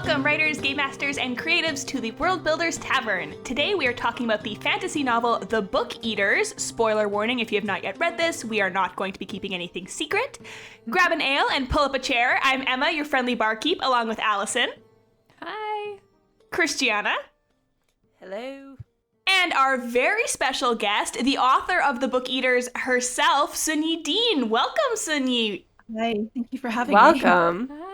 Welcome, writers, game masters, and creatives to the World Builders Tavern. Today we are talking about the fantasy novel The Book Eaters. Spoiler warning, if you have not yet read this, we are not going to be keeping anything secret. Grab an ale and pull up a chair. I'm Emma, your friendly barkeep, along with Allison. Hi. Christiana. Hello. And our very special guest, the author of The Book Eaters herself, Sunyi Dean. Welcome, Sunyi. Hi, thank you for having me. Welcome. Hi.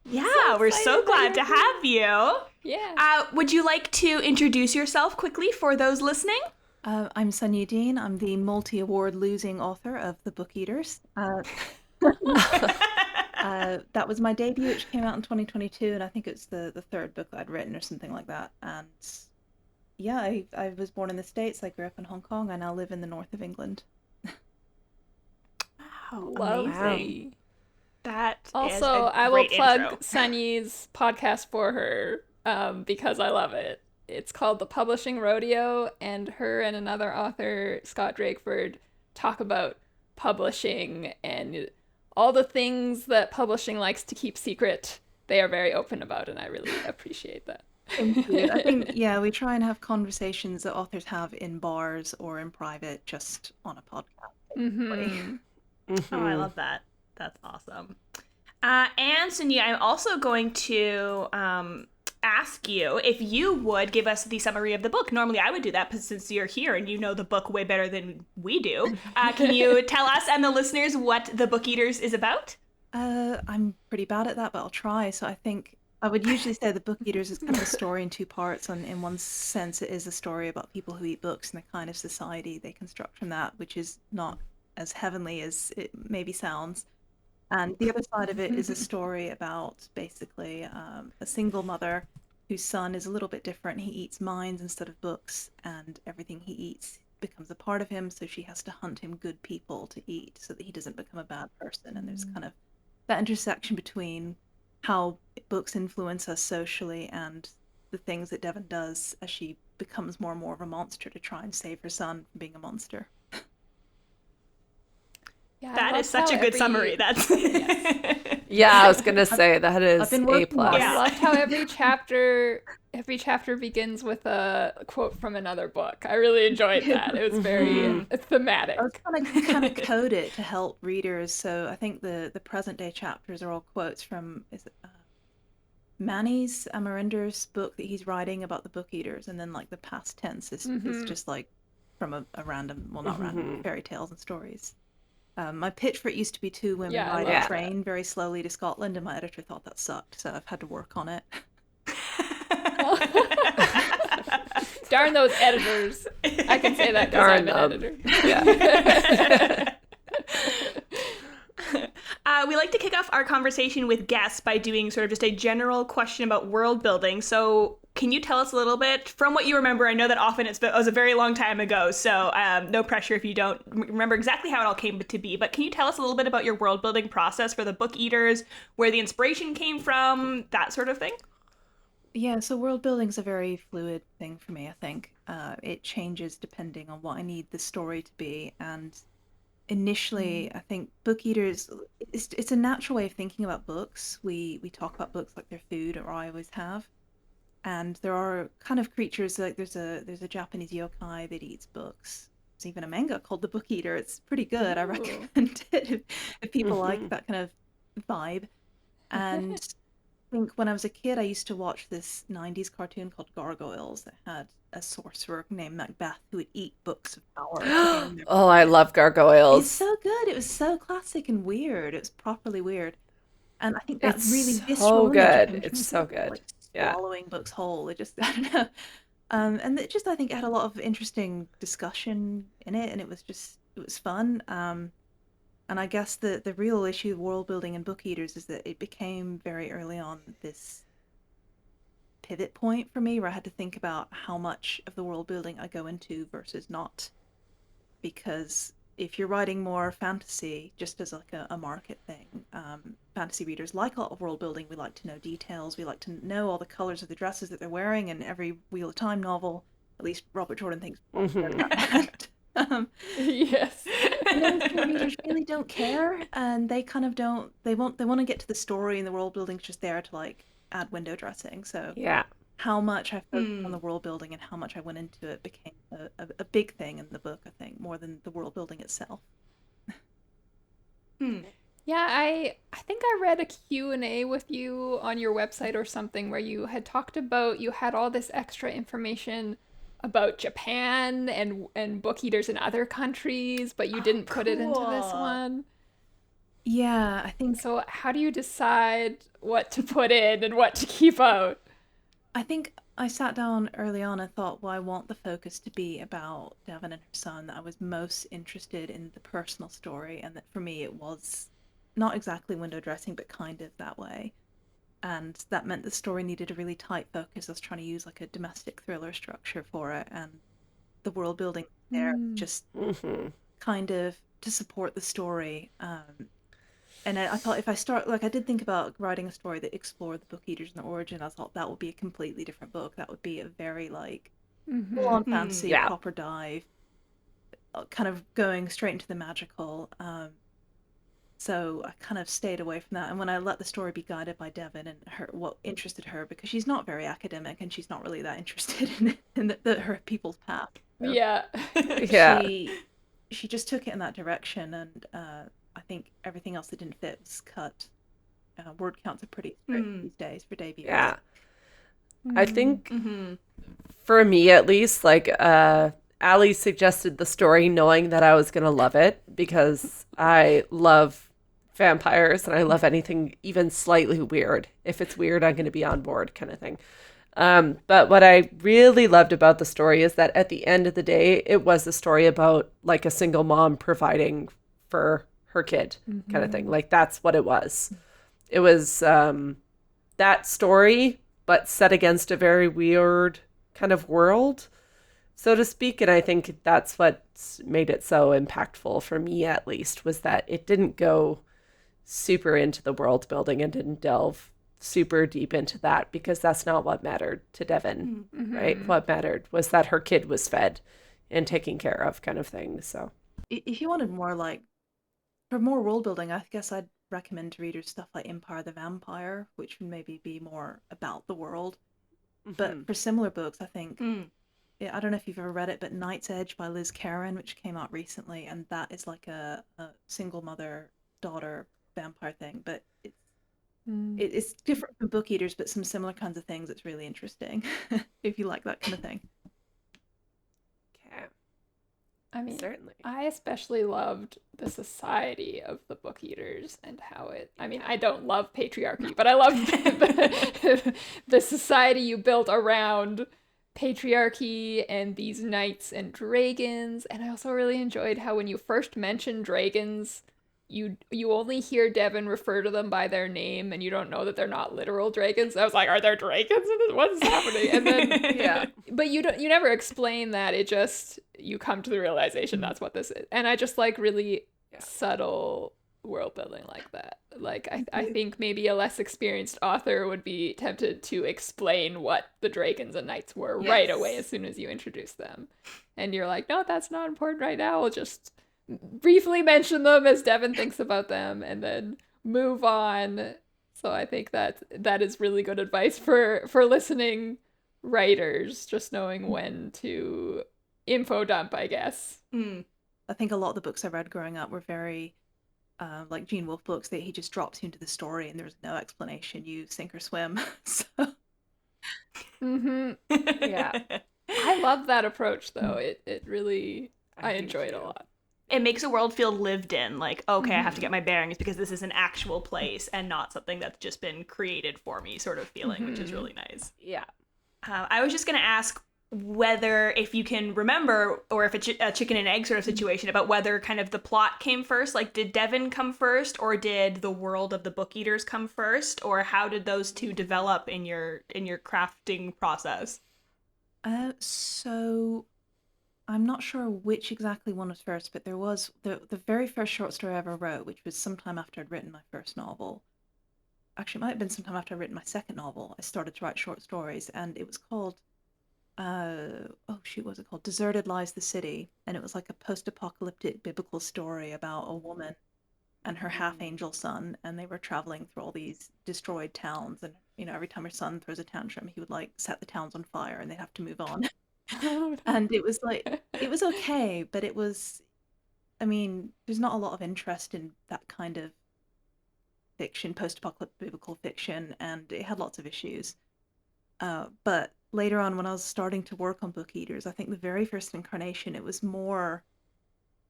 Yeah, we're so glad to have you. Yeah. Would you like to introduce yourself quickly for those listening? I'm Sunyi Dean. I'm the multi-award losing author of The Book Eaters. That was my debut, which came out in 2022, and I think it's the third book I'd written or something like that. And yeah, I was born in the States. I grew up in Hong Kong. I now live in the north of England. Wow, Lovely. That Also, is a I will great plug intro. Sunyi's podcast for her because I love it. It's called The Publishing Rodeo, and her and another author, Scott Drakeford, talk about publishing and all the things that publishing likes to keep secret. They are very open about, and I really appreciate that. Thank you. I think, yeah, we try and have conversations that authors have in bars or in private, just on a podcast. Mm-hmm. Oh, I love that. That's awesome. And Sunyi, I'm also going to ask you if you would give us the summary of the book. Normally I would do that, but since you're here and you know the book way better than we do, can you tell us and the listeners what The Book Eaters is about? I'm pretty bad at that, but I'll try. So I think I would usually say The Book Eaters is kind of a story in two parts. And in one sense, it is a story about people who eat books and the kind of society they construct from that, which is not as heavenly as it maybe sounds. And the other side of it is a story about basically a single mother whose son is a little bit different. He eats minds instead of books, and everything he eats becomes a part of him. So she has to hunt him good people to eat so that he doesn't become a bad person. And there's kind of that intersection between how books influence us socially and the things that Devon does as she becomes more and more of a monster to try and save her son from being a monster. Yeah, That is such a good summary. That's Yes. Yeah, I was gonna say that is I've been A+. working on it. Yeah. I loved how every chapter begins with a quote from another book. I really enjoyed that. It was very thematic. I was kind of code it to help readers. So I think the present day chapters are all quotes from Manny's Amarinder's book that he's writing about the book eaters, and then like the past tense is just like from a random, well, not random, fairy tales and stories. My pitch for it used to be two women Yeah, I ride love a that. train very slowly to Scotland, and my editor thought that sucked, so I've had to work on it. Darn those editors. I can say that because Darn I'm an them. editor. Yeah. We like to kick off our conversation with guests by doing sort of just a general question about world building. So can you tell us a little bit from what you remember? I know that often it was a very long time ago, so no pressure if you don't remember exactly how it all came to be. But can you tell us a little bit about your world building process for The Book Eaters, where the inspiration came from, that sort of thing? Yeah, so world building is a very fluid thing for me, I think. It changes depending on what I need the story to be, and initially, I think Book Eaters, it's a natural way of thinking about books. We talk about books like they're food, or I always have. And there are kind of creatures like there's a Japanese yokai that eats books. There's even a manga called The Book Eater. It's pretty good. I Ooh. recommend it if people like that kind of vibe. And I think when I was a kid, I used to watch this 90s cartoon called Gargoyles that had a sorcerer named Macbeth who would eat books of power to gain their Oh, I love It's gargoyles. so good. It was so classic and weird. It was properly weird. And I think that It's really so visceral image good. comes It's from so people, good. like Yeah. swallowing books whole. It just, I don't know. And it just, I think, had a lot of interesting discussion in it, and it was fun. And I guess the real issue of world building and Book Eaters is that it became very early on this pivot point for me where I had to think about how much of the world building I go into versus not. Because if you're writing more fantasy, just as like a market thing, fantasy readers like a lot of world building. We like to know details. We like to know all the colors of the dresses that they're wearing in every Wheel of Time novel. At least Robert Jordan thinks that. Yes. Most readers really don't care, and they kind of don't. They want to get to the story, and the world building's just there to like add window dressing. So Yeah. how much I focused on the Mm. world building and how much I went into it became a big thing in the book, I think, more than the world building itself. Hmm. Yeah, I think I read a Q&A with you on your website or something where you had talked about you had all this extra information about Japan and book eaters in other countries, but you Oh, didn't put it into this cool. one. Yeah, I think So how do you decide what to put in and what to keep out? I think I sat down early on and thought, well, I want the focus to be about Devon and her son. That I was most interested in the personal story, and that for me it was not exactly window dressing, but kind of that way. And that meant the story needed a really tight focus. I was trying to use like a domestic thriller structure for it, and the world building there Mm. just Hmm. kind of to support the story. And I thought if I start, like, I did think about writing a story that explored the book eaters and the origin. I thought that would be a completely different book. That would be a very like full Mm-hmm. on Hmm. fantasy, Yeah. proper dive, kind of going straight into the magical. So I kind of stayed away from that. And when I let the story be guided by Devon and her, what interested her, because she's not very academic and she's not really that interested in her people's path. So Yeah. Yeah. she she just took it in that direction, and I think everything else that didn't fit was cut. Word counts are pretty strict Hmm. these days for debuts. Yeah. I Mm. think Mm-hmm. for me at least, like Ali suggested the story knowing that I was gonna love it because I love vampires and I love anything even slightly weird. If it's weird, I'm gonna be on board kind of thing. But what I really loved about the story is that at the end of the day, it was a story about like a single mom providing for her kid kind of thing. Mm-hmm. Like that's what it was. It was that story, but set against a very weird kind of world, so to speak. And I think that's what made it so impactful for me, at least, was that it didn't go super into the world building and didn't delve super deep into that because that's not what mattered to Devon, right? Mm-hmm. What mattered was that her kid was fed and taken care of, kind of thing. So, If you wanted more like for more world building, I guess I'd recommend to readers stuff like Empire the Vampire, which would maybe be more about the world. But mm-hmm. for similar books, I think Hmm. I don't know if you've ever read it, but Night's Edge by Liz Karen, which came out recently, and that is like a single mother daughter vampire thing, but Mm. it's different from Book Eaters, but some similar kinds of things. It's really interesting if you like that kind of thing. Okay, I mean, certainly. I especially loved the society of the book eaters and how it. I mean, I don't love patriarchy, but I love the society you built around patriarchy and these knights and dragons. And I also really enjoyed how when you first mentioned dragons, you only hear Devon refer to them by their name, and you don't know that they're not literal dragons. I was like, are there dragons in this? What's happening? And then Yeah. but you never explain that. It just you come to the realization that's what this is. And I just like really Yeah. subtle world building like that. Like I think maybe a less experienced author would be tempted to explain what the dragons and knights were right away as Yes. soon as you introduce them. And you're like, no, that's not important right now. We'll just briefly mention them as Devon thinks about them and then move on. So I think that is really good advice for listening writers, just knowing when to info dump, I guess. Hmm. I think a lot of the books I read growing up were very like Gene Wolfe books that he just drops you into the story and there's no explanation. You sink or swim. So Mm-hmm. Yeah. I love that approach though. It really I I do enjoy it a too. lot. It makes a world feel lived in. Like, okay, I have to Mm-hmm. get my bearings because this is an actual place and not something that's just been created for me, sort of feeling, which is Mm-hmm. really nice. Yeah. I was just going to ask whether, if you can remember, or if it's a chicken and egg sort of situation, about whether kind of the plot came first. Like, did Devon come first, or did the world of the book eaters come first, or how did those two develop in your crafting process? so I'm not sure which exactly one was first, but there was the very first short story I ever wrote, which was sometime after I'd written my first novel. Actually, it might have been sometime after I'd written my second novel. I started to write short stories, and it was called oh shoot, what was it called? Deserted Lies the City, and it was like a post-apocalyptic biblical story about a woman and her half angel son, and they were traveling through all these destroyed towns. And every time her son throws a tantrum, he would like set the towns on fire, and they'd have to move on. Oh, And it was like it was okay, but it was. I mean, there's not a lot of interest in that kind of fiction, post-apocalyptic biblical fiction, and it had lots of issues. But later on, when I was starting to work on Book Eaters, I think the very first incarnation, it was more.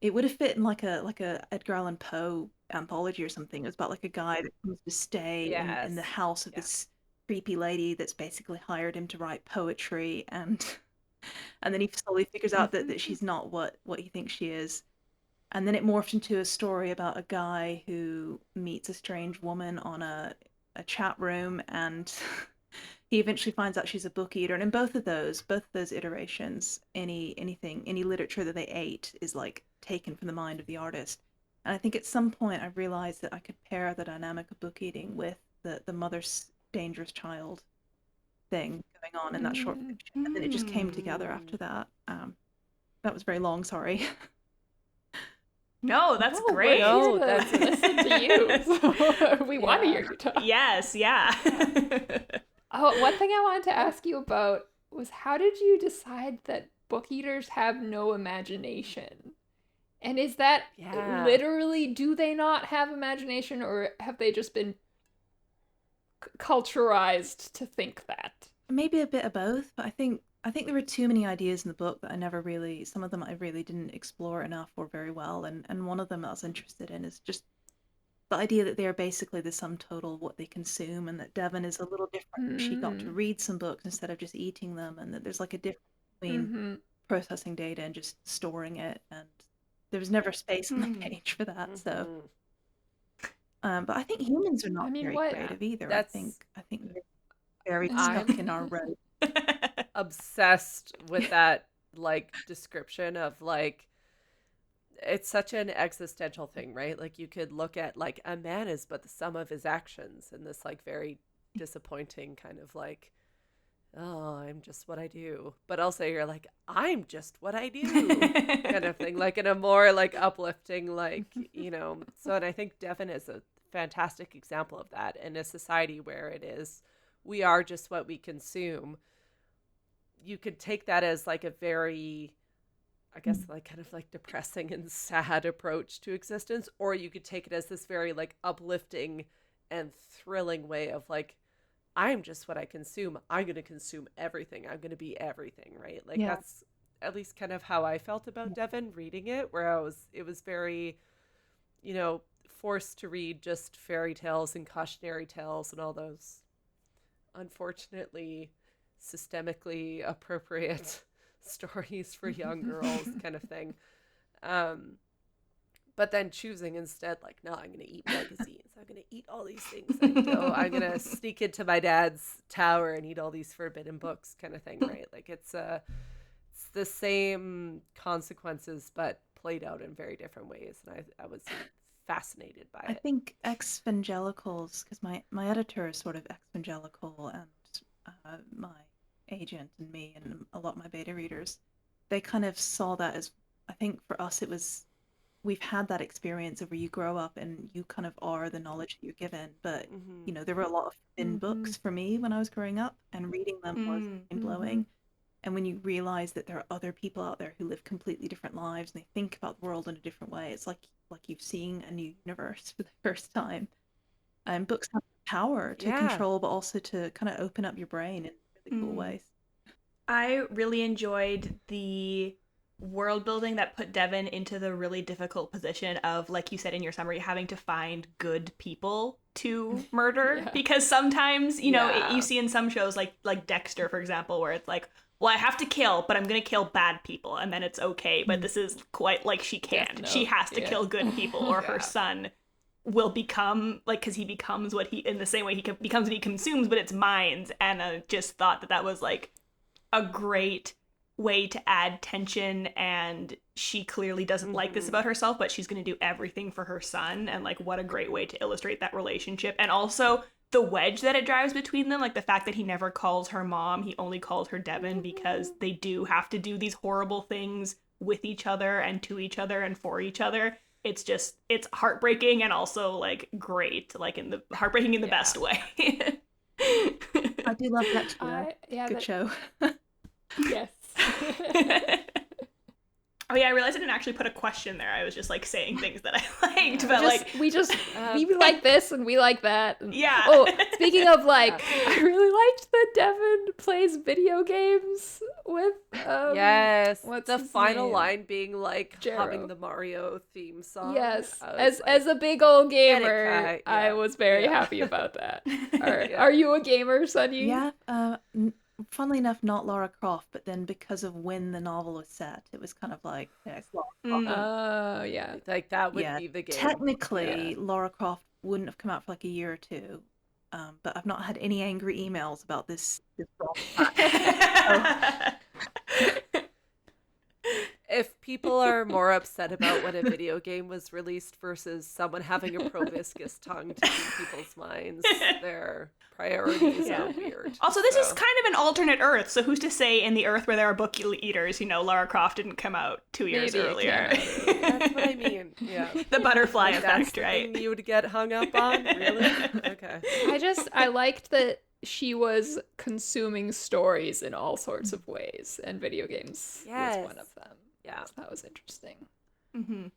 It would have fit in like a Edgar Allan Poe anthology or something. It was about like a guy that comes to stay in the Yes. house of Yeah. this creepy lady that's basically hired him to write poetry, and and then he slowly figures out that she's not what he thinks she is. And then it morphed into a story about a guy who meets a strange woman on a chat room, and he eventually finds out she's a book eater. And in both of those iterations, any literature that they ate is like taken from the mind of the artist. And I think at some point I realized that I could pair the dynamic of book eating with the mother's dangerous child thing going on in that short fiction. And then it just came together after that. That was very long, sorry. No, that's No, we're great. here No, to that's- listen to you. So we want to Yeah. hear you talk. Yes, yeah. Oh, one thing I wanted to ask you about was how did you decide that book eaters have no imagination? And is that Yeah. literally, do they not have imagination, or have they just been culturalized to think that? Maybe a bit of both, but I think there were too many ideas in the book that I never really some of them I really didn't explore enough or very well, and one of them that I was interested in is just the idea that they are basically the sum total of what they consume, and that Devon is a little different. She got to read some books instead of just eating them, and that there's like a difference between Mm-hmm. processing data and just storing it, and there was never space on the Mm. page for that. So, Mhm. but I think humans are not I mean, very what- creative either. That's- I think we're very I'm- stuck in our road. Obsessed with that like description of like it's such an existential thing, right? Like you could look at like a man is but the sum of his actions, and this like very disappointing kind of like, oh, I'm just what I do. But also you're like, I'm just what I do kind of thing, like in a more like uplifting, like, so. And I think Devon is a fantastic example of that in a society where it is, we are just what we consume. You could take that as like a very, I guess, like kind of like depressing and sad approach to existence, or you could take it as this very like uplifting and thrilling way of like, I'm just what I consume. I'm going to consume everything. I'm going to be everything, right? Like Yeah. that's at least kind of how I felt about Devon reading it, where it was very, forced to read just fairy tales and cautionary tales and all those unfortunately systemically appropriate stories for young girls kind of thing. But then choosing instead, like, no, I'm going to eat magazines. I'm going to eat all these things. I'm going to sneak into my dad's tower and eat all these forbidden books kind of thing, right? Like it's the same consequences, but played out in very different ways. And I was fascinated by I it. think ex-evangelicals, because my editor is sort of ex-evangelical, and my agent and me and a lot of my beta readers, they kind of saw that as, I think for us it was, we've had that experience of where you grow up and you kind of are the knowledge that you're given, but Mhm. there were a lot of forbidden books for me when I was growing up, and reading them was mind-blowing. And when you realize that there are other people out there who live completely different lives and they think about the world in a different way, it's like you've seen a new universe for the first time. And books have the power to Yeah. control, but also to kind of open up your brain in really cool ways. I really enjoyed the world building that put Devon into the really difficult position of, like you said in your summary, having to find good people to murder. Yeah. Because sometimes, Yeah. you see in some shows like Dexter, for example, where it's like, well, I have to kill, but I'm going to kill bad people, and then it's okay. But this is quite like she can't. Death She Note, has to yeah. kill good people, or her Yeah. son will become, like, because he becomes what he, in the same way he becomes what he consumes, but it's minds. And I just thought that was, like, a great way to add tension, and she clearly doesn't like this about herself, but she's going to do everything for her son, and like what a great way to illustrate that relationship. And also the wedge that it drives between them, like the fact that he never calls her mom, he only calls her Devon, because they do have to do these horrible things with each other and to each other and for each other. it's heartbreaking and also like great, like in the heartbreaking in the best way. I do love that too. Good show. Yes. Oh yeah, I realized I didn't actually put a question there. I was just like saying things that I liked, but we like this and we like that. And, yeah. Oh, speaking of like, I really liked that Devin plays video games with. Yes, what's the his final name? line being like Jero. humming the Mario theme song. Yes, I was as a big old "Get it, gamer, Kai." I Yeah. was very Yeah. happy about that. Yeah. Are you a gamer, Sunyi? Yeah, funnily enough, not Lara Croft, but then because of when the novel was set, it was kind of like, yeah, it's Lara Croft. Oh, yeah. Like that would Yeah, be the game. technically, Yeah. Lara Croft wouldn't have come out for like a year or two, but I've not had any angry emails about this wrong fact. If people are more upset about when a video game was released versus someone having a proboscis tongue to read people's minds, their priorities are weird. Also, this is kind of an alternate Earth, so who's to say in the Earth where there are book eaters, Lara Croft didn't come out 2 years Maybe it earlier. That's what I mean. Yeah. The butterfly That's effect, the right? thing you would get hung up on? Really? Okay. I liked that she was consuming stories in all sorts of ways, and video games was one of them. Yeah. So that was interesting. Mm-hmm.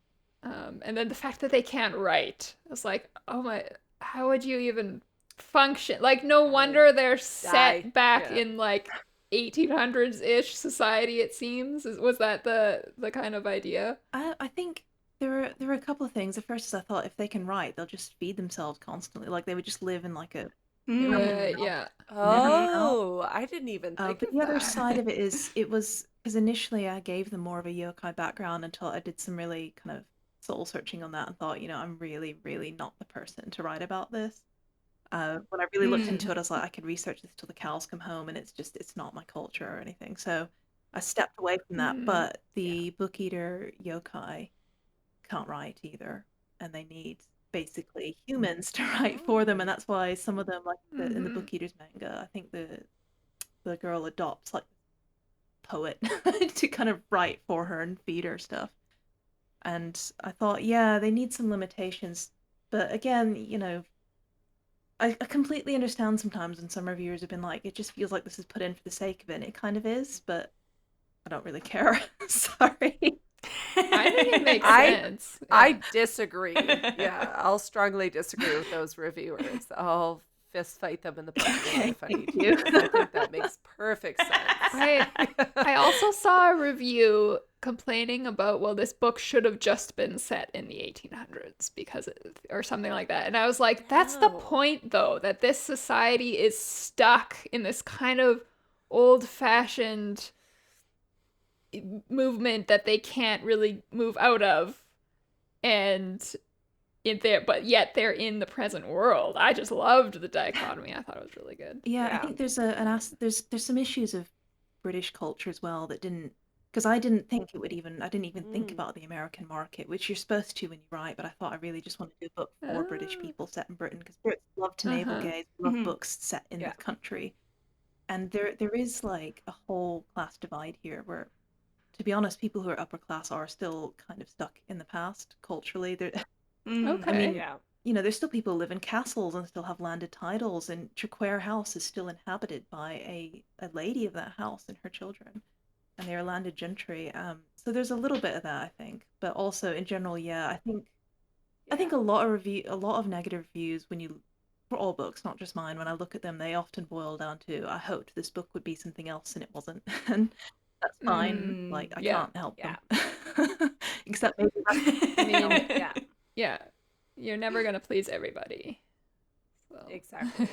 And then the fact that they can't write. I was like, oh my, how would you even function? Like, no wonder they're set back in like 1800s-ish society, it seems. Was that the kind of idea? I think there were a couple of things. The first is I thought if they can write, they'll just feed themselves constantly. Like they would just live in like a Yeah. Oh, I didn't even think but of the other that. side of it is it was because initially I gave them more of a yokai background until I did some really kind of soul searching on that and thought, I'm really, really not the person to write about this. When I really looked into it, I was like, I could research this till the cows come home, and it's not my culture or anything. So I stepped away from that. But the book eater yokai can't write either, and they need basically humans to write for them, and that's why some of them, like in the book eaters manga, I think the girl adopts like poet to kind of write for her and feed her stuff. And I thought, yeah, they need some limitations, but again, I completely understand sometimes when some reviewers have been like, it just feels like this is put in for the sake of it, and it kind of is, but I don't really care. Sorry. I think it makes sense. I disagree. Yeah, I'll strongly disagree with those reviewers. I'll fist fight them in the parking lot if I need to. I think that makes perfect sense. I also saw a review complaining about, well, this book should have just been set in the 1800s or something like that. And I was like, that's the point, though, that this society is stuck in this kind of old-fashioned movement that they can't really move out of, but yet they're in the present world. I just loved the dichotomy. I thought it was really good. Yeah, I think there's there's some issues of British culture as well that didn't, because I didn't even think about the American market, which you're supposed to when you write, but I thought I really just wanted to do a book for British people set in Britain, because Brits love to navel gaze, love books set in the country. And there is like a whole class divide here where, to be honest, people who are upper class are still kind of stuck in the past culturally. Okay. I mean, there's still people who live in castles and still have landed titles, and Traquair House is still inhabited by a lady of that house and her children, and they are landed gentry. So there's a little bit of that, I think, but also in general, I think a lot of negative reviews for all books, not just mine, when I look at them, they often boil down to, I hoped this book would be something else and it wasn't. And that's fine. Like, I can't help them. Except maybe that's, yeah. You're never going to please everybody. So. Exactly.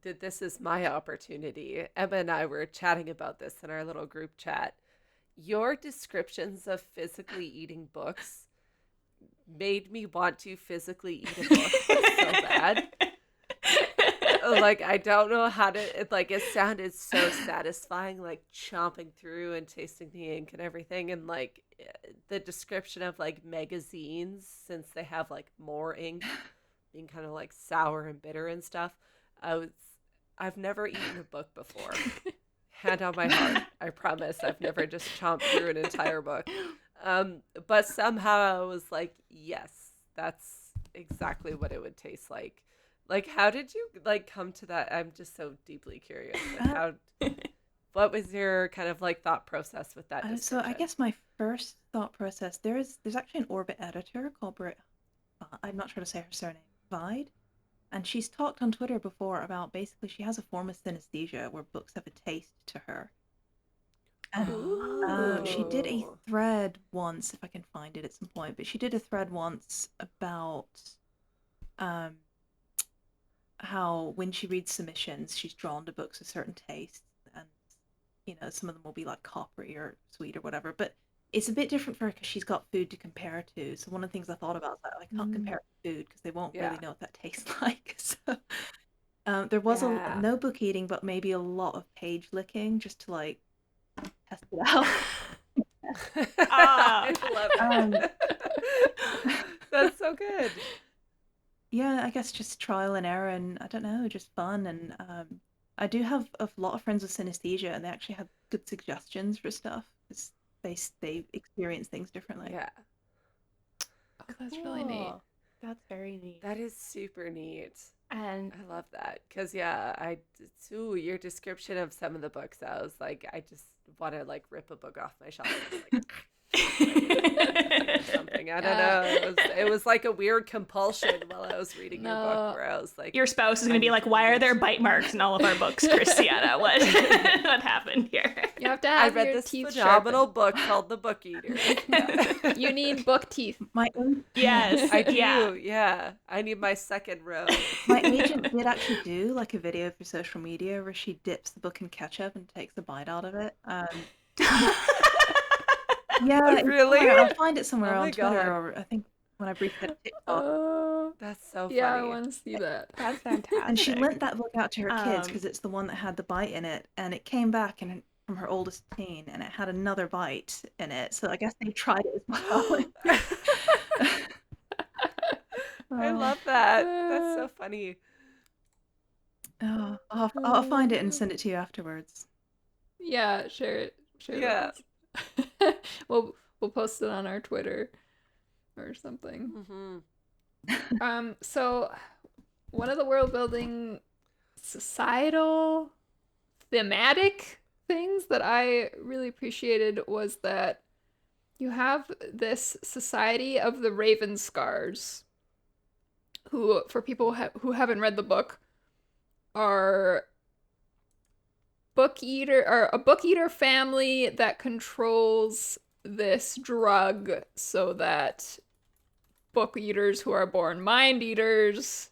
This is my opportunity. Emma and I were chatting about this in our little group chat. Your descriptions of physically eating books made me want to physically eat a book so bad. Like, I don't know how to, it sounded so satisfying, like chomping through and tasting the ink and everything. And like the description of like magazines, since they have like more ink, being kind of like sour and bitter and stuff. I've never eaten a book before. Hand on my heart, I promise. I've never just chomped through an entire book. But somehow I was like, yes, that's exactly what it would taste like. Like, how did you like come to that? I'm just so deeply curious. Like, Uh, how? What was your kind of like thought process with that so I description? guess my first thought process, there's actually an Orbit editor called Brit. I'm not sure to say her surname. Vide. And she's talked on Twitter before about basically she has a form of synesthesia where books have a taste to her. And she did a Oh. thread once, if I can find it at some point, but she did a thread once about um, how when she reads submissions, she's drawn to books of certain tastes, and some of them will be like coppery or sweet or whatever. But it's a bit different for her because she's got food to compare to. So one of the things I thought about is that I can't Mm. compare it to food because they won't Yeah. really know what that tastes like. So there was Yeah. no book eating, but maybe a lot of page licking just to like test it out. Ah. I love Um, it. That's so good. yeah, I guess just trial and error, and I don't know, just fun. And I do have a lot of friends with synesthesia, and they actually have good suggestions for stuff because they experience things differently. Yeah. Oh, that's really neat. Cool. That's very neat. That is super neat. And I love that because ooh, your description of some of the books, I was like, I just want to like rip a book off my shelf and like or something. I don't Yeah. know. It was like a weird compulsion while I was reading your book No. where I was like, Your spouse is I going to be need like, to why read are there it. bite marks in all of our books, Christiana? What happened here? You have to I have read your this teeth phenomenal sharpened. book called The Book Eater. You need book teeth. My Yes. I do, Yeah. yeah. I need my second row. my agent did actually do like a video for social media where she dips the book in ketchup and takes a bite out of it. Yeah, it's Really? somewhere. I'll find it somewhere Oh on my Twitter, God. or I think when I briefly had TikTok. Oh, That's so yeah, I funny. want to see that. that's And she fantastic. lent that book out to her kids Um, because it's the one that had the bite in it, and it came back from her oldest teen, and it had another bite in it. So I guess they tried it as well. I Oh, love that. That's so funny. I'll find it and send it to you afterwards. Yeah, share it. Share it Yeah. with us. We'll post it on our Twitter or something. Hmm. So one of the world building societal thematic things that I really appreciated was that you have this society of the Raven Scars, who, for people who haven't read the book, are a book eater family that controls this drug so that book eaters who are born mind eaters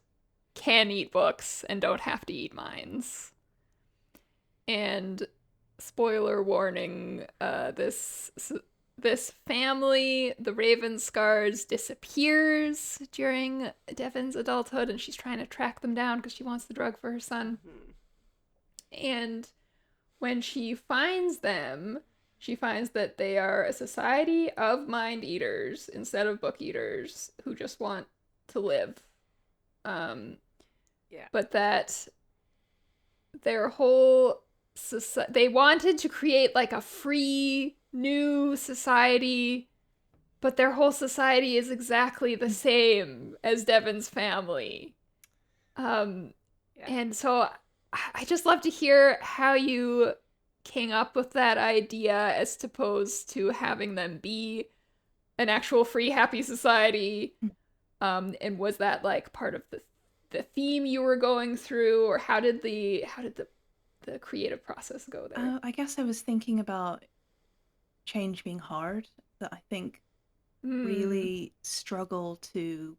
can eat books and don't have to eat minds. And spoiler warning, this family, the Raven Scars, disappears during Devon's adulthood, and she's trying to track them down because she wants the drug for her son. And when she finds them, she finds that they are a society of mind eaters instead of book eaters who just want to live. Yeah. But that their whole they wanted to create like a free new society, but their whole society is exactly the same as Devon's family. And so I just love to hear how you came up with that idea as opposed to having them be an actual free happy society. And was that like part of the theme you were going through, or how did the creative process go there? I guess I was thinking about change being hard, that I think really struggle to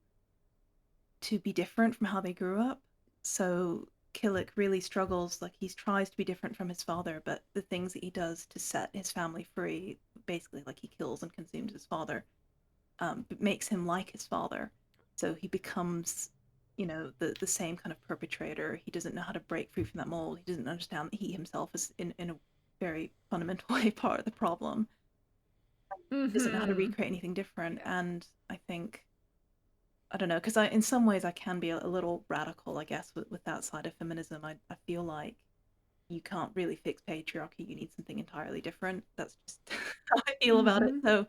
be different from how they grew up. So Killick really struggles, like he tries to be different from his father, but the things that he does to set his family free, basically like he kills and consumes his father, makes him like his father. So he becomes, the same kind of perpetrator. He doesn't know how to break free from that mold. He doesn't understand that he himself is in a very fundamental way part of the problem. He doesn't know how to recreate anything different. Yeah. And I think, I don't know, because in some ways I can be a little radical, I guess, with that side of feminism. I feel like you can't really fix patriarchy. You need something entirely different. That's just how I feel about it. So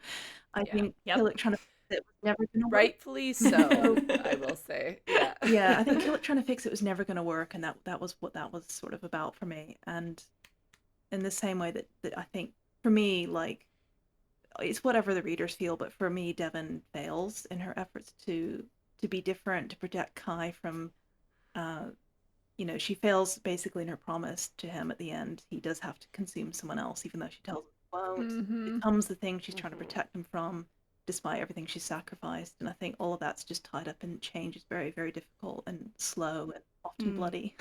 I Yeah. think Yep. Killick trying to fix it was never going to work. Rightfully so, I will say. Yeah. Yeah, I think Killick trying to fix it was never going to work, and that was what that was sort of about for me. And in the same way that I think for me, like, it's whatever the readers feel, but for me, Devon fails in her efforts to be different, to protect Kai from, she fails basically in her promise to him at the end. He does have to consume someone else, even though she tells him he won't. Mm-hmm. Becomes the thing she's trying to protect him from, despite everything she's sacrificed. And I think all of that's just tied up in change. Is very, very difficult and slow and often bloody.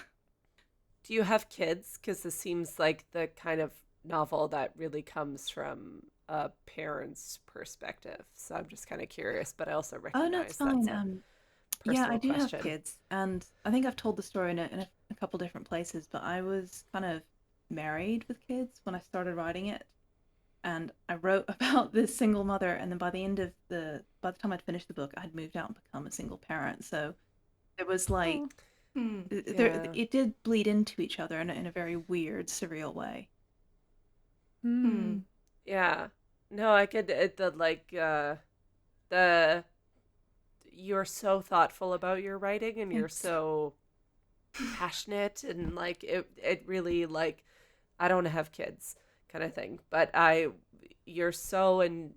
Do you have kids? Because this seems like the kind of novel that really comes from a parent's perspective. So I'm just kind of curious, but I also Oh no, it's recognize fine. that's a Yeah, I personal do have question. kids, and I think I've told the story in a couple different places, but I was kind of married with kids when I started writing it, and I wrote about this single mother, and then by the time I'd finished the book, I had moved out and become a single parent. So there was like Yeah. it did bleed into each other in a very weird, surreal way. Yeah. No, I could the you're so thoughtful about your writing and you're Thanks. so passionate and like it really like I don't have kids kind of thing, but you're so and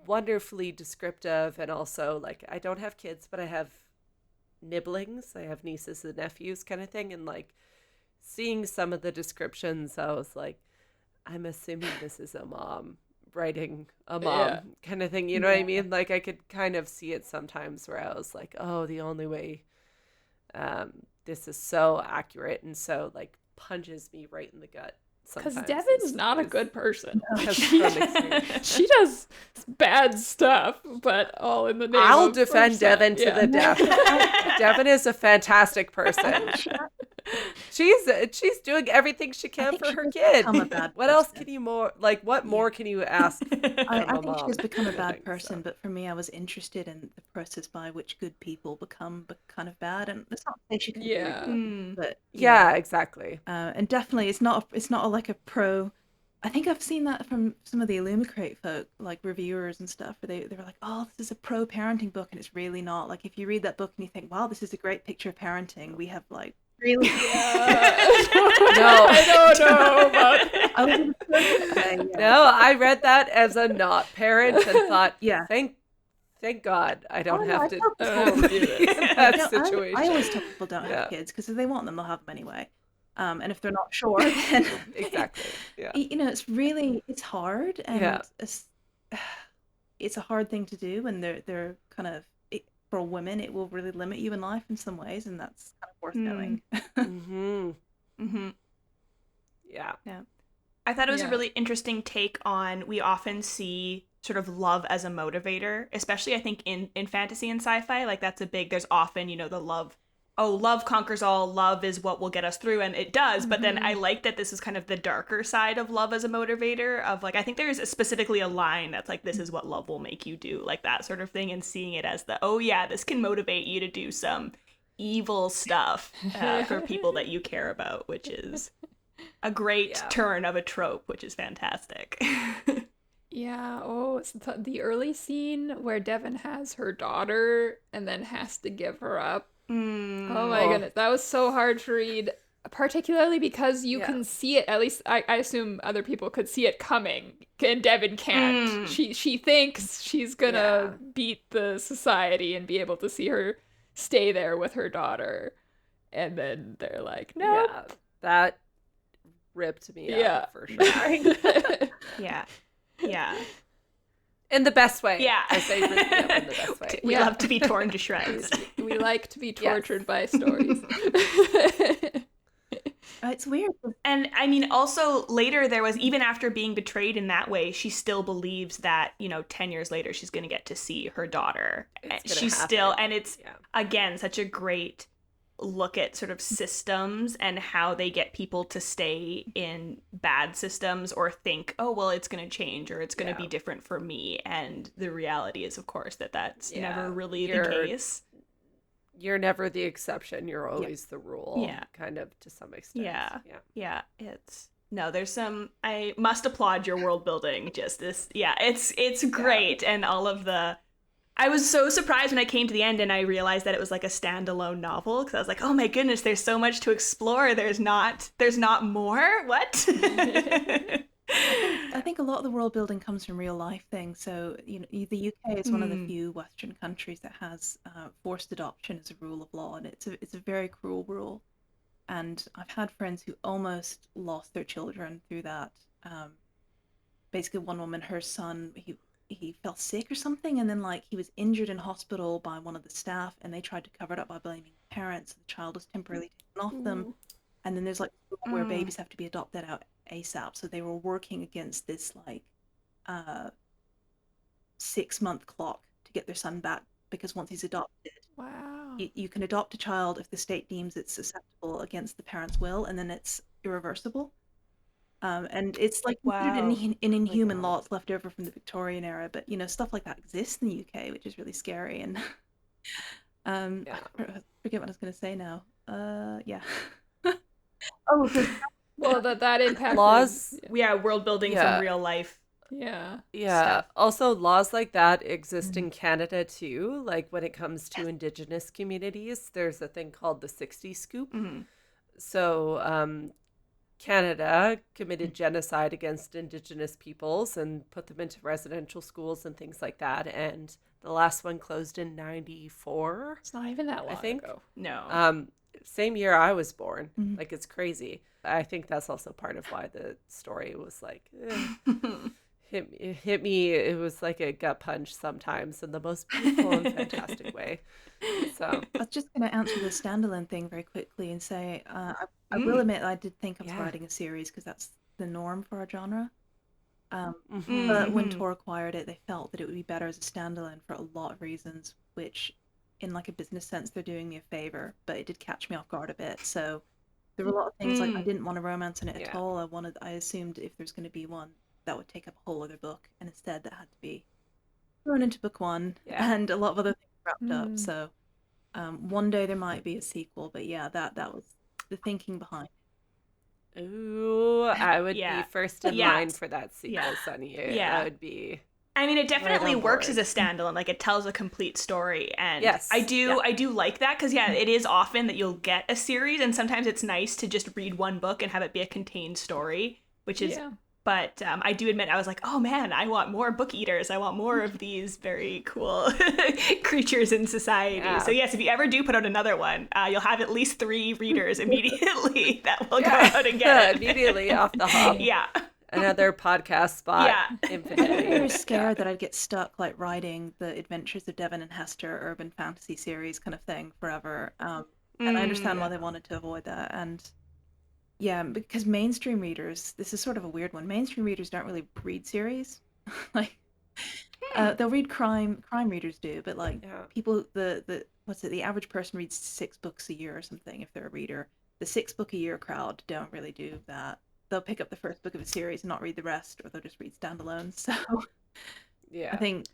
wonderfully descriptive and also like I don't have kids, but I have nibblings. I have nieces and nephews kind of thing and like seeing some of the descriptions I was like I'm assuming this is a mom writing a mom Yeah. kind of thing. You know what I mean? Like I could kind of see it sometimes where I was like, oh, the only way this is so accurate and so like punches me right in the gut. Because Sometimes Devon's not a good person. because from experience. She does bad stuff, but all in the name I'll of defend Devon to the death. Yeah. Devon is a fantastic person. She's doing everything she I can think for she her has kid. become a bad What else person. can you more like? What more can you ask from I a think she mom? has become a kind of bad thing, person, so. but for me, I was interested in the process by which good people become kind of bad, and that's not to say she couldn't be Yeah. redeemed, but Yeah, exactly. and definitely it's not like a pro. I think I've seen that from some of the Illumicrate folk, like reviewers and stuff, where they were like, "Oh, this is a pro parenting book," and it's really not. Like if you read that book and you think, "Wow, this is a great picture of parenting," we have like really. No. I don't know about I was gonna say, yeah. No, I read that as a not parent and thought, Yeah. thank God I don't Oh, no, have I to tell I don't have to do be this. in that No, situation. I always tell people don't Yeah. have kids because if they want them, they'll have them anyway. And if they're not sure, then Exactly. Yeah. it's hard, and Yeah. it's a hard thing to do, and they're kind of for women, it will really limit you in life in some ways, and that's kind of worth knowing. Mm-hmm. Yeah. I thought it was a Yeah. really interesting take on we often see sort of love as a motivator, especially I think in fantasy and sci-fi. Like that's a big, there's often, the love conquers all, love is what will get us through, and it does. But then I like that this is kind of the darker side of love as a motivator of like, I think there's specifically a line that's like, this is what love will make you do, like that sort of thing, and seeing it as the, oh yeah, this can motivate you to do some evil stuff for people that you care about, which is a great turn of a trope, which is fantastic. Yeah, oh, it's the early scene where Devon has her daughter and then has to give her up. Oh my goodness, that was so hard to read, particularly because you can see it, at least I assume other people could see it coming, and Devon can't. She thinks she's gonna beat the society and be able to see her stay there with her daughter, and then they're like, no. Yeah. That ripped me up for sure. Yeah. In the best way. Yeah. I say rip me up in the best way. We love to be torn to shreds. We like to be tortured by stories. It's weird. And I mean, also later there was, even after being betrayed in that way, she still believes that, 10 years later, she's going to get to see her daughter. She's still, and it's, again, such a great look at sort of systems and how they get people to stay in bad systems or think, oh, well, it's going to change or it's going to be different for me. And the reality is, of course, that that's never really the case. you're never the exception. You're always the rule. Yeah. Kind of to some extent. Yeah. Yeah. Yeah. It's no, there's some I must applaud your world building. Just this it's great. And all of the I was so surprised when I came to the end and I realized that it was like a standalone novel because I was like, oh my goodness, there's so much to explore. There's not more. What? I think a lot of the world building comes from real life things. So, the UK is one of the few Western countries that has forced adoption as a rule of law, and it's a very cruel rule. And I've had friends who almost lost their children through that. Basically, one woman, her son, he fell sick or something, and then like he was injured in hospital by one of the staff, and they tried to cover it up by blaming the parents. The child was temporarily taken off them, and then there's like where babies have to be adopted out ASAP. So they were working against this like 6-month clock to get their son back because once he's adopted, Wow. you can adopt a child if the state deems it's susceptible against the parents' will, and then it's irreversible. And it's like considered Wow. an inhuman law. It's left over from the Victorian era, but stuff like that exists in the UK, which is really scary. And I forget what I was going to say now. Yeah. Oh, Well, that impacted Laws. Yeah, world building from real life. Yeah. Yeah. Also, laws like that exist in Canada too. Like when it comes to Indigenous communities, there's a thing called the 60 Scoop. So, Canada committed genocide against Indigenous peoples and put them into residential schools and things like that. And the last one closed in 94. It's not even that long I think. ago. No. Same year I was born. Like, it's crazy. I think that's also part of why the story was like, hit me. It was like a gut punch sometimes in the most beautiful and fantastic way. So I was just going to answer the standalone thing very quickly and say I will admit I did think of writing a series because that's the norm for our genre. But when Tor acquired it, they felt that it would be better as a standalone for a lot of reasons, which in like a business sense they're doing me a favor, but it did catch me off guard a bit. So there were a lot of things like I didn't want a romance in it at all. I assumed if there's going to be one that would take up a whole other book, and instead that had to be thrown into book one, and a lot of other things wrapped up. So one day there might be a sequel, but yeah, that was the thinking behind. ooh, I would be first in line for that sequel, Sunny. Yeah. That would be. I mean, it definitely on works board. as a standalone. Like, it tells a complete story, and Yes. I do like that because it is often that you'll get a series, and sometimes it's nice to just read one book and have it be a contained story, which is. Yeah. But I do admit, I was like, oh man, I want more book eaters. I want more of these very cool creatures in society. Yeah. So yes, if you ever do put out another one, you'll have at least 3 readers immediately that will go out and get it. Immediately off the hop. Yeah. Another podcast spot. Yeah. Infinitely. I was scared that I'd get stuck like writing the Adventures of Devon and Hester urban fantasy series kind of thing forever. And I understand why they wanted to avoid that. And yeah, because mainstream readers, this is sort of a weird one. Mainstream readers don't really read series. Like they'll read crime readers do, but like people the average person reads 6 books a year or something if they're a reader. The 6 book a year crowd don't really do that. They'll pick up the first book of a series and not read the rest, or they'll just read standalones. So Yeah. I think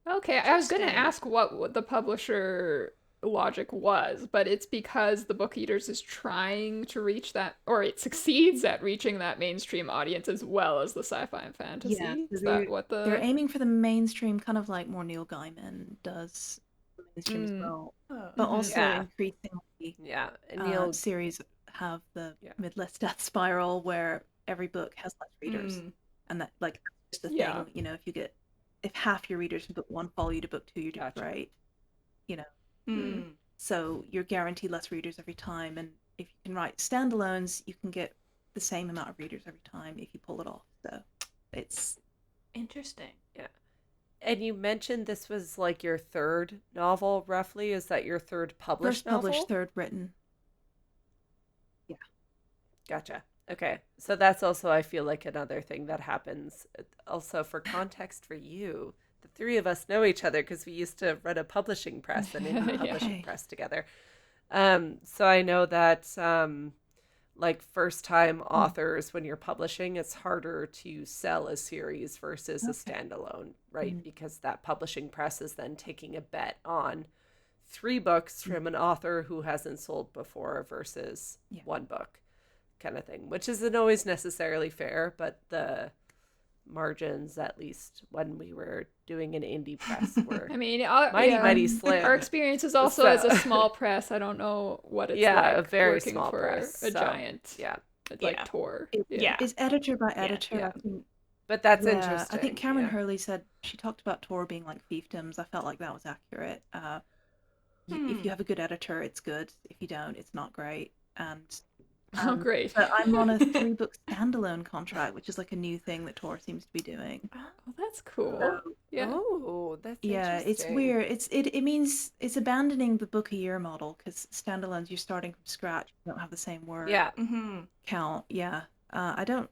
Okay, I was going to ask what the publisher logic was, but it's because the Book Eaters is trying to reach that, or it succeeds at reaching that mainstream audience as well as the sci-fi and fantasy. Yeah, so Is that what they're aiming for the mainstream, kind of like more Neil Gaiman does mainstream as well, but also increasingly And Neil series have the midlist death spiral where every book has less readers, and that like that's just the thing. If half your readers in book 1 follow you to book 2, you're doing great. So you're guaranteed less readers every time, and if you can write standalones, you can get the same amount of readers every time if you pull it off. So it's interesting. Yeah. And you mentioned this was like your 3rd novel, roughly. Is that your 3rd published first published, novel? 3rd written. Yeah. Gotcha. Okay. So that's also, I feel like, another thing that happens. Also, for context for you, the 3 of us know each other because we used to run a publishing press and indie publishing press together. So I know that like first-time authors, when you're publishing, it's harder to sell a series versus a standalone, right? Because that publishing press is then taking a bet on 3 books from an author who hasn't sold before versus Yeah. 1 book kind of thing, which isn't always necessarily fair, but the margins, at least when we were doing an indie press, were I mean, mighty slim. Our experience is also as a So- small press. I don't know what it's Yeah, like a very working small for press, a so, giant yeah. like tour. Yeah. It's editor by editor. Yeah. I think. But that's Yeah, interesting. I think Cameron yeah. Hurley said she talked about Tor being like fiefdoms. I felt like that was accurate. If you have a good editor, it's good. If you don't, it's not great. And Oh, great. but I'm on a 3-book standalone contract, which is like a new thing that Tor seems to be doing. Oh, that's cool. So, Yeah. Oh, that's yeah, it's interesting. weird. It means it's abandoning the book a year model because standalones you're starting from scratch. You don't have the same word Yeah. Mm-hmm. count. Yeah, I don't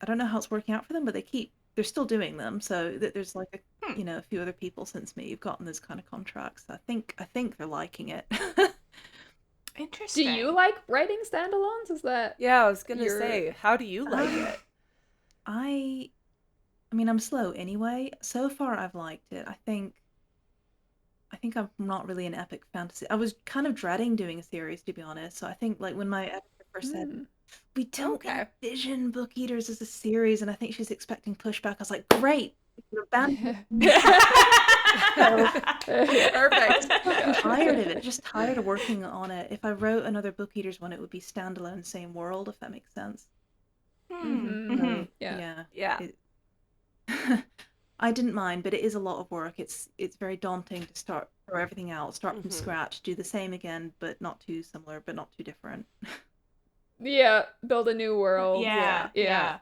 know how it's working out for them, but they're still doing them. So there's like a few other people since me who've gotten this kind of contracts. I think they're liking it. Do Interesting. you like writing standalones? Is that Yeah, I was gonna You're- say, how do you like it? I mean, I'm slow anyway. So far, I've liked it. I think I'm not really an epic fantasy. I was kind of dreading doing a series, to be honest. So I think like when my editor first said Hmm. we don't Okay. envision Book Eaters as a series, and I think she's expecting pushback. I was like, great, you're abandoned. Perfect. I'm tired of it. Just tired of working on it. If I wrote another Book Eaters one, it would be standalone, same world, if that makes sense. Mhm. So, Yeah. Yeah. I didn't mind, but it is a lot of work. It's very daunting to throw everything out, start from Mhm. scratch, do the same again, but not too similar, but not too different. Yeah, build a new world. Yeah. Yeah.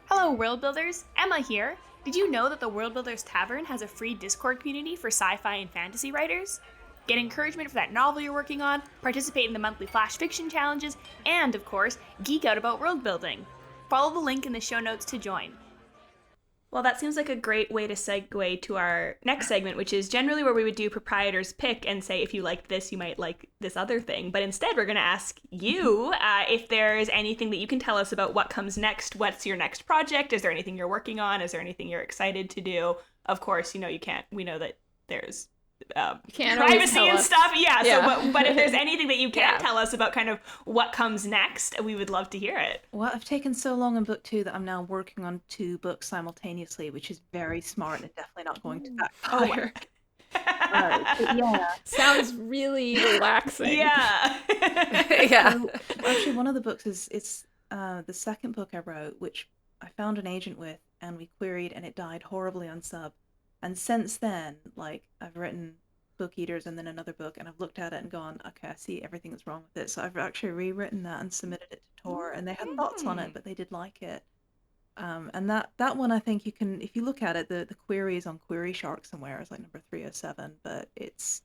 Hello, World Builders. Emma here. Did you know that the World Builders Tavern has a free Discord community for sci-fi and fantasy writers? Get encouragement for that novel you're working on, participate in the monthly flash fiction challenges, and, of course, geek out about world building. Follow the link in the show notes to join. Well, that seems like a great way to segue to our next segment, which is generally where we would do proprietor's pick and say, if you liked this, you might like this other thing. But instead, we're going to ask you if there's anything that you can tell us about what comes next. What's your next project? Is there anything you're working on? Is there anything you're excited to do? Of course, you can't. We know that there's Can't always privacy tell and us. stuff. Yeah. Yeah. So, but if there's anything that you can Yeah. tell us about kind of what comes next, we would love to hear it. Well, I've taken so long in book 2 that I'm now working on 2 books simultaneously, which is very smart and definitely not going to backfire. But yeah. Sounds really relaxing. Yeah. Yeah. So, actually, one of the books it's the second book I wrote, which I found an agent with, and we queried, and it died horribly on sub. And since then, like, I've written Book Eaters and then another book, and I've looked at it and gone, okay, I see everything that's wrong with it. So I've actually rewritten that and submitted it to Tor, and they had thoughts on it, but they did like it. And that one, I think you can, if you look at it, the query is on Query Shark somewhere. It's like number 307, but it's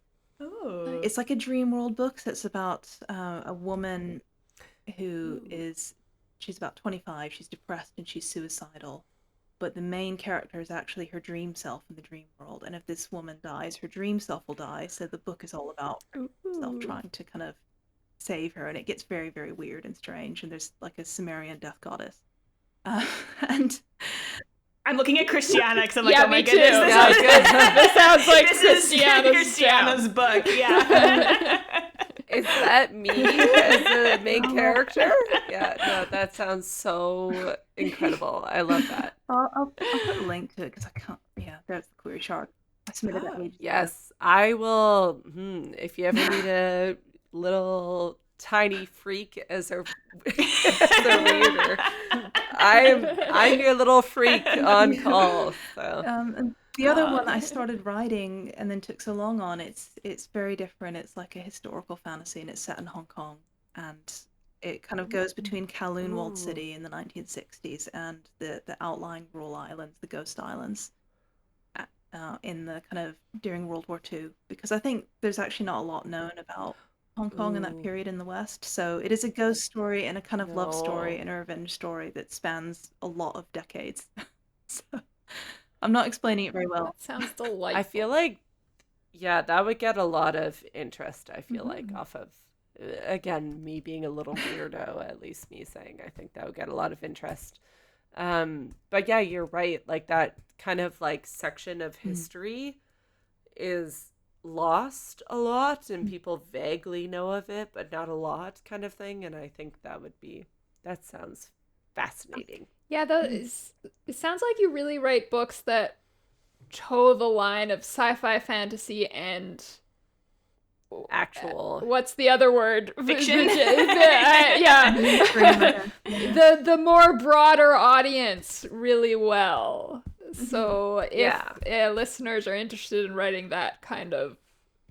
like a dream world book that's about a woman who she's about 25, she's depressed and she's suicidal, but the main character is actually her dream self in the dream world, and if this woman dies, her dream self will die, so the book is all about herself trying to kind of save her, and it gets very, very weird and strange, and there's like a Sumerian death goddess. And I'm looking at Christiana because I'm like, Yeah, oh my me too. goodness, Yeah, this, good. This sounds like this is Christiana's Christiana's jam. book. Yeah. Is that me as the main character? Yeah, no, that sounds so incredible. I love that. I'll put a link to it because I can't. Yeah, there's the Query Shark. I submitted that ages ago. Yes, I will. If you ever need a little tiny freak as a reader, I'm your little freak on call. So. And the other one I started writing and then took so long on, it's very different. It's like a historical fantasy, and it's set in Hong Kong, and it kind of goes between Kowloon Walled City in the 1960s and the outlying rural islands, the Ghost Islands, in the kind of during World War II. Because I think there's actually not a lot known about Hong Kong in that period in the West. So it is a ghost story and a kind of love story and a revenge story that spans a lot of decades. So I'm not explaining it very well. That sounds delightful. I feel like, yeah, that would get a lot of interest, I feel like, off of, again, me being a little weirdo, at least me saying, I think that would get a lot of interest. But yeah, you're right. Like that kind of like section of history is lost a lot, and people vaguely know of it, but not a lot, kind of thing. And I think that sounds fascinating. Yeah, it sounds like you really write books that toe the line of sci-fi, fantasy, and Actual what's the other word? Fiction? Yeah. The more broader audience really well. So if listeners are interested in writing that kind of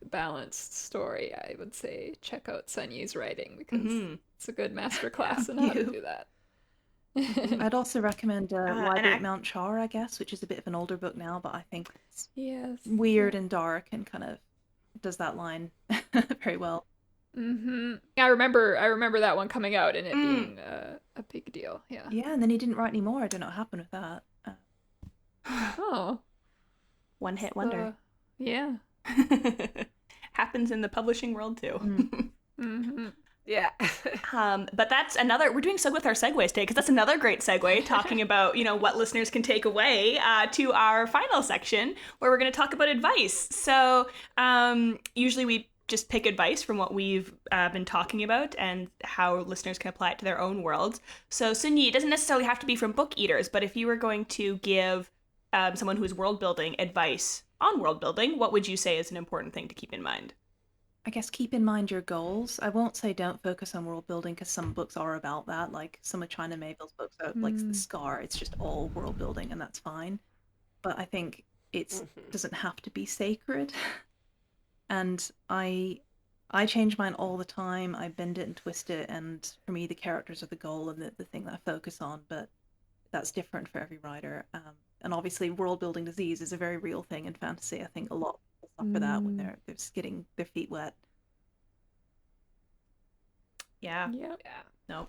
balanced story, I would say check out Sunyi's writing, because it's a good masterclass in how to do that. I'd also recommend Library and at Mount Char, I guess, which is a bit of an older book now, but I think it's Yes. weird and dark and kind of does that line very well. I remember that one coming out and it being a big deal. Yeah. Yeah, and then he didn't write any more. I don't know what happened with that. Oh. One hit wonder. Yeah. Happens in the publishing world too. Yeah. But that's another, we're doing so good with our segues today, because that's another great segue, talking about, what listeners can take away to our final section, where we're going to talk about advice. So usually we just pick advice from what we've been talking about and how listeners can apply it to their own worlds. So Sunyi, it doesn't necessarily have to be from book eaters, but if you were going to give someone who's world building advice on world building, what would you say is an important thing to keep in mind? I guess keep in mind your goals. I won't say don't focus on world building, because some books are about that. Like some of China Miéville's books are like The Scar. It's just all world building, and that's fine. But I think it doesn't have to be sacred. And I change mine all the time. I bend it and twist it, and for me the characters are the goal and the thing that I focus on. But that's different for every writer. And obviously world building disease is a very real thing in fantasy. I think a lot of people suffer that when they're just getting their feet wet. Yeah. Yeah. No.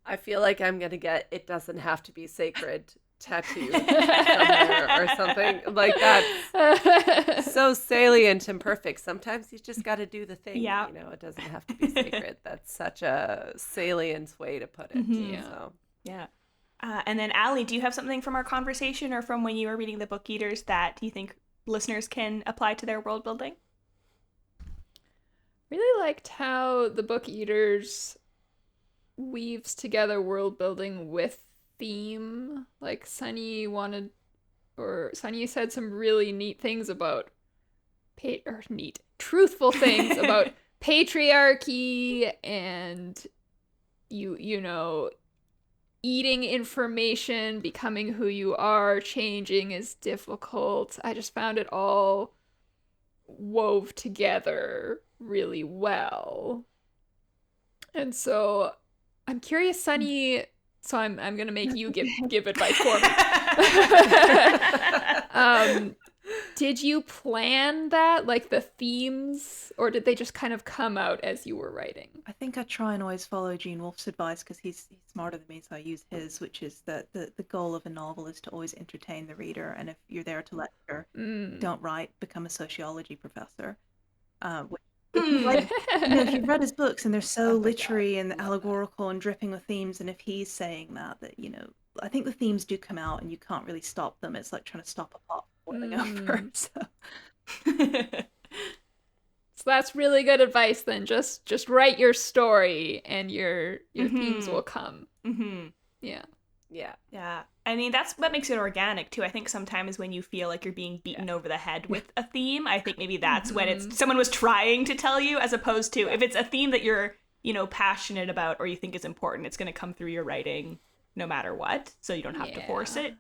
I feel like I'm gonna get "it doesn't have to be sacred" tattooed somewhere or something like that. So salient and perfect. Sometimes you just got to do the thing. Yeah. It doesn't have to be sacred. That's such a salient way to put it. Yeah. So. Yeah. And then Allie, do you have something from our conversation or from when you were reading the Book Eaters that you think listeners can apply to their world building? Really liked how the Book Eaters weaves together world building with theme. Like Sunyi said some really neat things about truthful things about patriarchy and eating information, becoming who you are, changing is difficult. I just found it all wove together really well. And so I'm curious, Sunyi, so I'm gonna make you give advice for me. Did you plan that, like the themes, or did they just kind of come out as you were writing? I think I try and always follow Gene Wolfe's advice, because he's smarter than me, so I use his, which is that the goal of a novel is to always entertain the reader, and if you're there to lecture, don't write, become a sociology professor. If you've read his books and they're so literary and allegorical and dripping with themes, and if he's saying that I think the themes do come out and you can't really stop them. It's like trying to stop a pot from boiling over. So that's really good advice then. Just write your story and your themes will come. Yeah. Yeah. I mean, that's what makes it organic too. I think sometimes when you feel like you're being beaten over the head with a theme, I think maybe that's when it's someone was trying to tell you, as opposed to if it's a theme that you're, passionate about or you think is important, it's going to come through your writing no matter what. So you don't have to force it.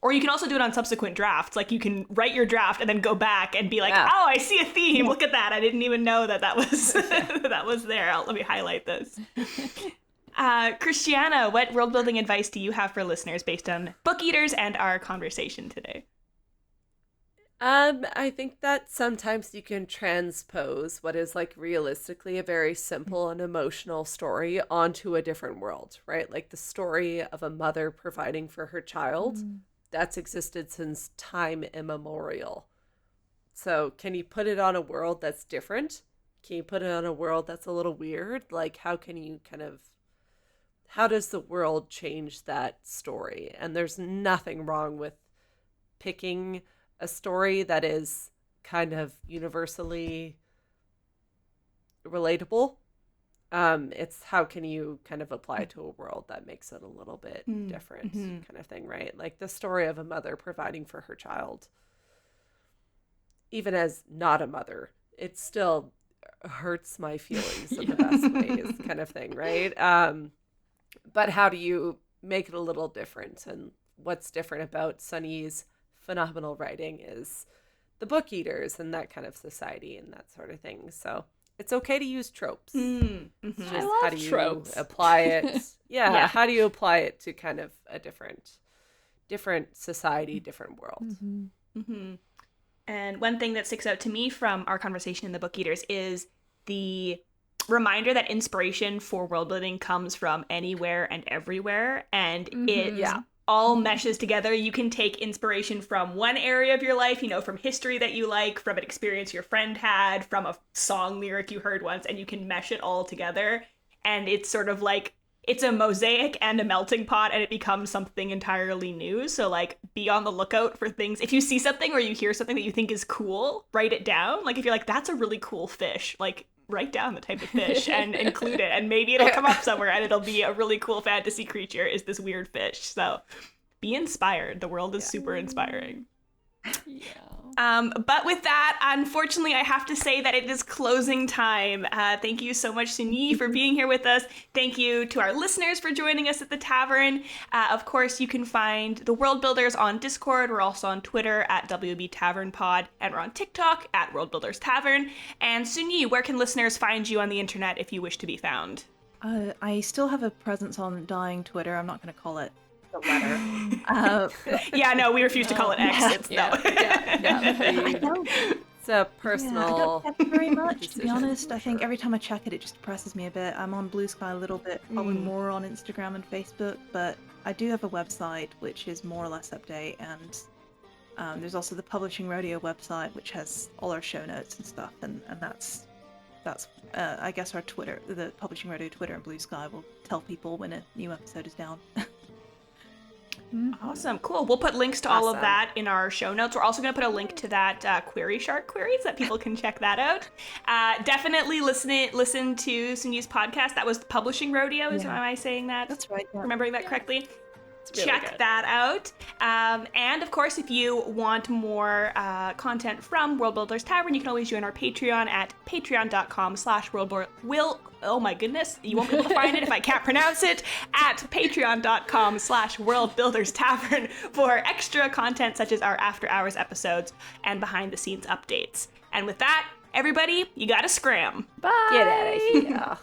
Or you can also do it on subsequent drafts. Like you can write your draft and then go back and be like, oh, I see a theme. Look at that. I didn't even know that was that was there. Let me highlight this. Christiana, what world building advice do you have for listeners based on Book Eaters and our conversation today? I think that sometimes you can transpose what is like realistically a very simple and emotional story onto a different world, right? Like the story of a mother providing for her child, that's existed since time immemorial. So can you put it on a world that's different? Can you put it on a world that's a little weird? Like how does the world change that story? And there's nothing wrong with picking a story that is kind of universally relatable. It's how can you kind of apply it to a world that makes it a little bit different, kind of thing, right? Like the story of a mother providing for her child, even as not a mother, it still hurts my feelings in the best ways, kind of thing, right? But how do you make it a little different? And what's different about Sunyi's phenomenal writing is the book eaters and that kind of society and that sort of thing. So it's okay to use tropes. It's just I love how do you tropes. apply it? Yeah. How do you apply it to kind of a different society, different world? And one thing that sticks out to me from our conversation in the Book Eaters is the reminder that inspiration for world building comes from anywhere and everywhere, and it all meshes together. You can take inspiration from one area of your life, you know, from history that you like, from an experience your friend had, from a song lyric you heard once, and you can mesh it all together. And it's sort of like, it's a mosaic and a melting pot, and it becomes something entirely new. So like, be on the lookout for things. If you see something or you hear something that you think is cool, write it down. Like if you're like, that's a really cool fish, like write down the type of fish and include it, and maybe it'll come up somewhere and it'll be a really cool fantasy creature is this weird fish. So be inspired. The world is super inspiring. But with that, unfortunately, I have to say that it is closing time. Thank you so much, Sunyi, for being here with us. Thank you to our listeners for joining us at the tavern. Of course, you can find the World Builders on Discord. We're also on Twitter at WB Tavern Pod, and we're on TikTok at World Builders Tavern. And Sunyi, where can listeners find you on the internet if you wish to be found? I still have a presence on dying Twitter. I'm not going to call it the letter. Yeah, no, we refuse to call it X. It's I don't, It's a personal. I don't get it very much, to be decision, honest. for I think sure. every time I check it, it just depresses me a bit. I'm on Blue Sky a little bit, probably more on Instagram and Facebook, but I do have a website which is more or less update, and there's also the Publishing Rodeo website which has all our show notes and stuff, and that's I guess our Twitter, the Publishing Rodeo Twitter and Blue Sky will tell people when a new episode is down. Awesome. Cool. We'll put links to all of Awesome. that in our show notes. We're also going to put a link to that Query Shark queries that people can check that out. Definitely listen to Sunyi's podcast. That was the Publishing Rodeo. Am I saying that? That's right. Yeah. Remembering that correctly? really Check good. that out. And of course, if you want more content from World Builders Tavern, you can always join our Patreon at patreon.com/worldbuilders. Oh my goodness, you won't be able to find it if I can't pronounce it. At patreon.com/worldbuilders tavern for extra content such as our after hours episodes and behind the scenes updates. And with that, everybody, you gotta scram. Bye. Get out of here.